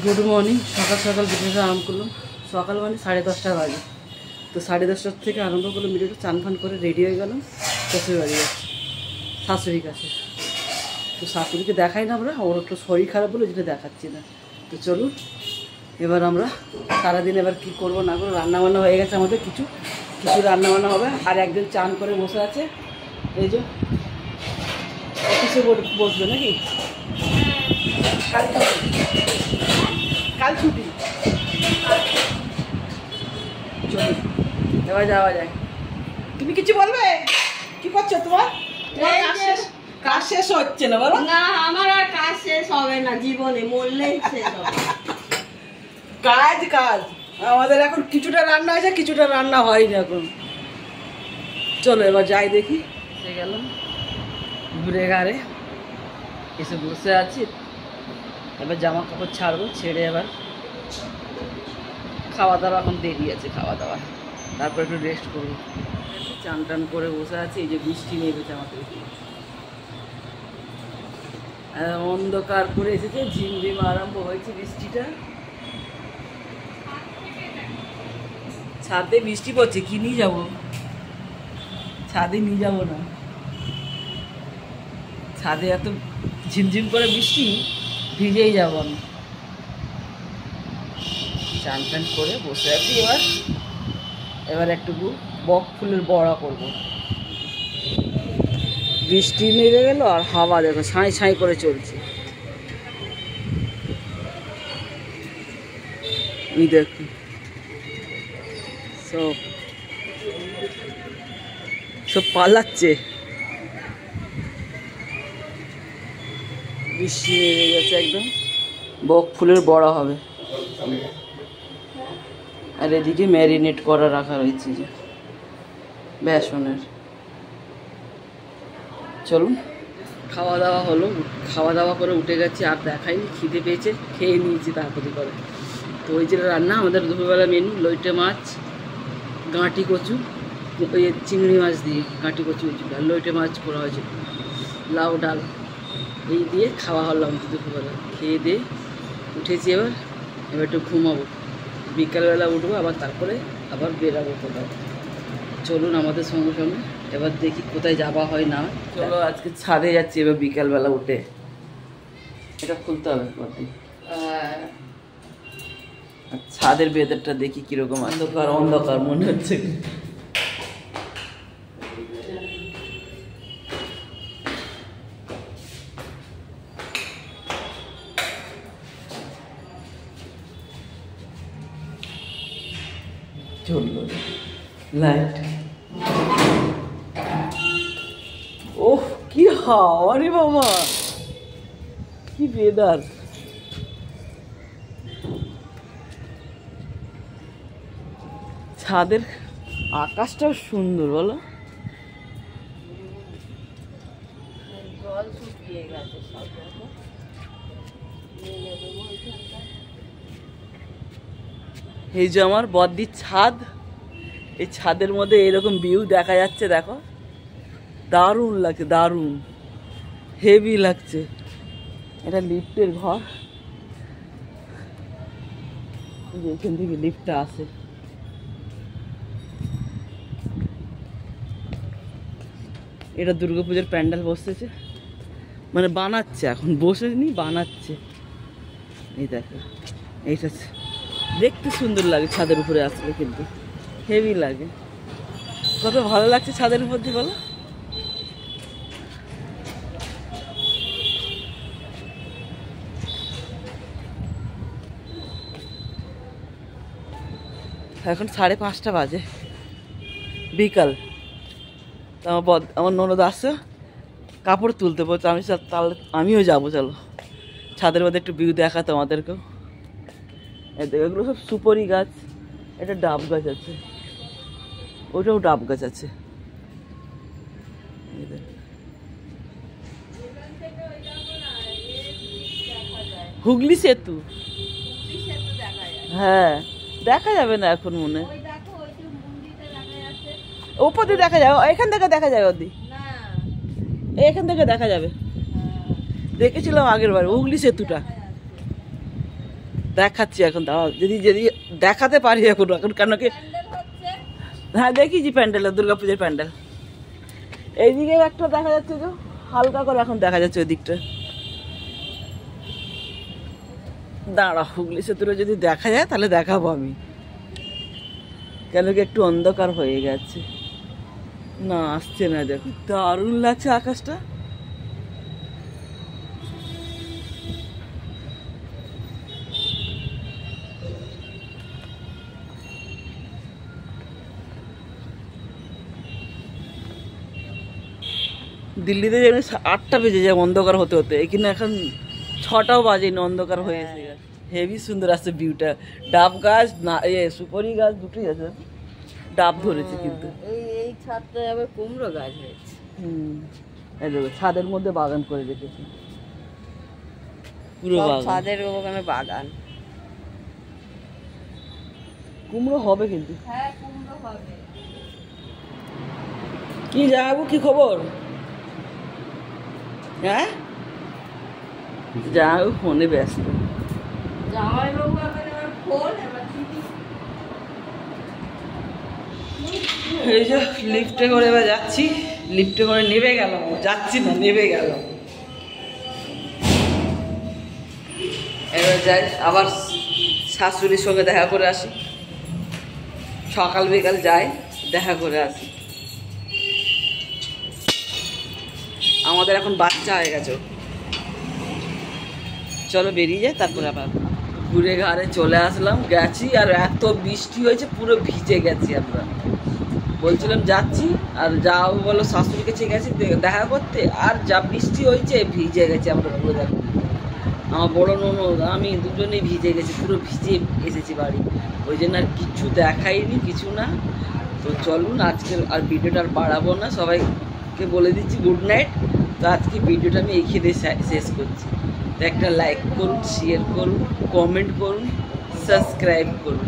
Good morning. সকাল সকাল ভিডিওটা আরম্ভ করলাম। সকাল মানে 10:30 বাজে। তো 10:30 থেকে আরম্ভ করলাম ভিডিওটা। চান ফান করে রেডি হয়ে গেলাম, শ্বশুর বাড়ি যাচ্ছি, শাশুড়ির কাছে। তো শাশুড়িকে দেখাই না আমরা, ওর একটু শরীর খারাপ বলে যেটা দেখাচ্ছি না। তো চলুন এবার আমরা সারাদিন এবার কী করবো না করবো। রান্নাবান্না হয়ে গেছে আমাদের, কিছু রান্নাবান্না হবে। আর একজন চান করে বসে আছে, এই যে অফিসে বসবে নাকি, কাল ছুটি। চলুন এবার যাওয়া যায়। তুমি কিছু বলবে? কি করছো তোমার? কাজ শেষ হচ্ছে না বলো? না, আমার আর কাজ শেষ হবে না জীবনে, মরলেই শেষ হবে। কাজ কাজ আমাদের এখন কিছুটা রান্না হয়েছে, কিছুটা রান্না হয়নি এখন। চলো এবার যাই দেখি। এসে গেলাম ঘুরে ঘাড়ে, এসে বসে আছি। এবার জামা কাপড় ছাড়বো, ছেড়ে এবার খাওয়া দাওয়া, এখন দেরি আছে খাওয়া দাওয়া, তারপর একটু রেস্ট করবো। চান টান করে বসে আছি। এই যে বৃষ্টি নেমেছে আমাদের, অন্ধকার করে এসেছে, ঝিমঝিম আরম্ভ হয়েছে বৃষ্টিটা। ছাদে বৃষ্টি পড়ছে, কি নিয়ে যাবো? ছাদে নিয়ে যাবো না, ছাদে এত ঝিমঝিম করে বৃষ্টি, ভিজেই যাবো আমি। চান টান করে বসে আছি। এবার একটু বক ফুলের বড়া করব। বৃষ্টি নেমে গেল আর হাওয়া দেখো ছাই ছাই করে চলছে। এই দেখো সব পালাচ্ছে, বৃষ্টি নেমে গেছে একদম। বক ফুলের বড়া হবে। আর এদিকে ম্যারিনেট করা রাখা রয়েছে যে বেসনের। চলুন খাওয়া দাওয়া হলো, খাওয়া দাওয়া করে উঠে গেছি। আর দেখাইনি, খিদে পেয়েছে, খেয়ে নিয়েছি তাড়াতাড়ি করে। তো ওই যে রান্না আমাদের দুপুরবেলা মেনু, লইটে মাছ, গাঁটি কচু, ওই চিংড়ি মাছ দিয়ে গাঁটি কচু হয়েছিল, আর লইটে মাছ করা হয়েছিল, লাউ ডাল, এই দিয়ে খাওয়া হলো আমাদের দুপুরবেলা। খেয়ে দিয়ে উঠেছি। এবার একটু ঘুমাবো, বিকালবেলা উঠবো আবার, তারপরে আবার বেরাবো কোথাও। চলুন আমাদের সঙ্গে সঙ্গে এবার দেখি কোথায় যাওয়া হয় না। চলো আজকে ছাদে যাচ্ছি এবার বিকালবেলা উঠে। এটা খুলতে হবে কতদিন। ছাদের বেদারটা দেখি কিরকম। অন্ধকার অন্ধকার মনে হচ্ছে। চললো লাইট। ওহ কি হাওয়া রে বাবা, কি বেদার। ছাদের আকাশটাও সুন্দর বলো। জল শুকিয়ে গেছে সব। এই যে আমার বদ্দির ছাদ, এই ছাদের মধ্যে এরকম ভিউ দেখা যাচ্ছে দেখো, দারুণ লাগছে, দারুণ হেভি লাগছে। এটা লিফটের ঘর, এখান থেকে লিফটটা আসে। এটা দুর্গাপুজোর প্যান্ডেল বসেছে, মানে বানাচ্ছে এখন, বসেনি বানাচ্ছে। এই দেখো, এইটা দেখতে সুন্দর লাগে ছাদের উপরে আসলে, কিন্তু হেভি লাগে। কত ভালো লাগছে ছাদের উপর দিয়ে বলো। এখন 5:30 বাজে, বিকাল। তো আমার ননদ আসছে কাপড় তুলতে বলছে, আমি তাহলে আমিও যাবো। চলো ছাদের মধ্যে একটু ভিউ দেখা তোমাদেরকেও। এগুলো সব সুপারি গাছ, এটা ডাব গাছ আছে, ওটাও ডাব গাছ আছে। হুগলি সেতু, হ্যাঁ দেখা যাবে না এখন মনে, ওপর দিয়ে দেখা যাবে, এখান থেকে দেখা যাবে, ওদি এখান থেকে দেখা যাবে। দেখেছিলাম আগের বার হুগলি সেতুটা। দেখাচ্ছি এখন, দাঁড়াও, যদি যদি দেখাতে পারি এখন। এখন কেন কি, হ্যাঁ দেখিছি প্যান্ডেল, দুর্গাপূজার প্যান্ডেল। এইদিকে একটা দেখা যাচ্ছে, যে হালকা করে এখন দেখা যাচ্ছে ওই দিকটা। দাঁড়া, হুগলি সেতুরে যদি দেখা যায় তাহলে দেখাবো আমি, কেন কি একটু অন্ধকার হয়ে গেছে। না আসছে না, দেখো দারুণ লাগছে আকাশটা। দিল্লিতে যেন 8টা বেজে যায় অন্ধকার হতে হতে, এখানে এখন 6টাও বাজেনি, অন্ধকার হয়ে এসে গেছে। হেভি সুন্দর আসছে ভিউটা। ডাব গাছ না, সুপারি গাছ দুটোই আছে, ডাব ধরেছে কিন্তু। এই ছাদটায় আবার কুমড়ো গাছ হয়েছে। এই দেখো ছাদের মধ্যে বাগান করে রেখেছে, পুরো সব বাগান। ছাদের ওখানে বাগান। কুমড়ো হবে কিন্তু। হ্যাঁ কুমড়ো হবে। কি যাবো, কি খবর? হ্যাঁ যাও, ফোনে ব্যস্ত। জামাইবাবু এবার ফোন, এবার চিঠি। এই যে লিফটে করে এবার যাচ্ছি, লিফটে করে নেমে গেলাম, যাচ্ছি না নেমে গেলাম। এবার যাই, আবার শাশুড়ির সঙ্গে দেখা করে আসি, সকাল বিকাল যাই, দেখা করে আসি। আমাদের এখন বাচ্চা হয়ে গেছে, চলো বেরিয়ে যাই, তারপরে আবার ঘুরে ঘাড়ে চলে আসলাম। গেছি আর এত বৃষ্টি হয়েছে, পুরো ভিজে গেছি আমরা। বলছিলাম যাচ্ছি, আর যাও বলো শাশুড়ির কাছে গেছি দেখা করতে, আর যা বৃষ্টি হয়েছে ভিজে গেছি আমরা পুরো। দেখো আমার বড় ননদ আমি দুজনেই ভিজে গেছি, পুরো ভিজে এসেছি বাড়ি। ওই জন্য আর কিছু দেখাইনি, কিছু না। তো চলুন আজকের আর ভিডিওটা আর বাড়াবো না, সবাইকে বলে দিচ্ছি গুড নাইট। তো আজকে ভিডিওটা আমি এইখানে শেষ করছি। তো একটা লাইক করুন, শেয়ার করুন, কমেন্ট করুন, সাবস্ক্রাইব করুন।